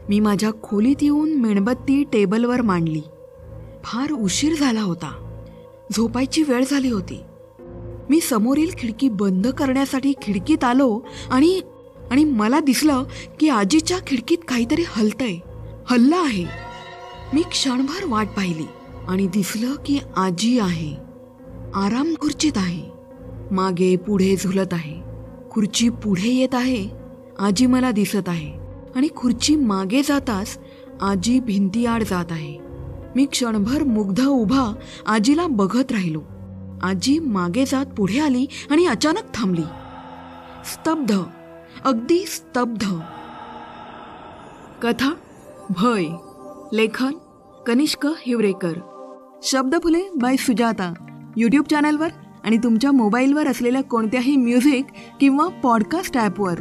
मी माझ्या खोलीत येऊन मेणबत्ती टेबलवर मांडली. फार उशीर झाला होता. झोपायची वेळ झाली होती. मी समोरील खिडकी बंद करण्यासाठी खिडकीत आलो आणि मला दिसलं की आजीच्या खिडकीत काहीतरी हललं आहे. मी क्षणभर वाट पाहिली आणि दिसलं की आजी आहे. आराम खुर्चीत आहे. मागे पुढे झुलत आहे. खुर्ची पुढे येत आहे. आजी मला दिसत आहे आणि खुर्ची मागे जाताच आजी भिंतीआड जात आहे. मी क्षणभर मुग्ध उभा आजीला बघत राहिलो. आजी मागे जात पुढे आली आणि अचानक थांबली. स्तब्ध, अगदी स्तब्ध. कथा भय. लेखन कनिष्क हिवरेकर. शब्दफुले बाय सुजाता. यूट्यूब चॅनलवर आणि तुमच्या मोबाईलवर असलेल्या कोणत्याही म्युझिक किंवा पॉडकास्ट ॲपवर.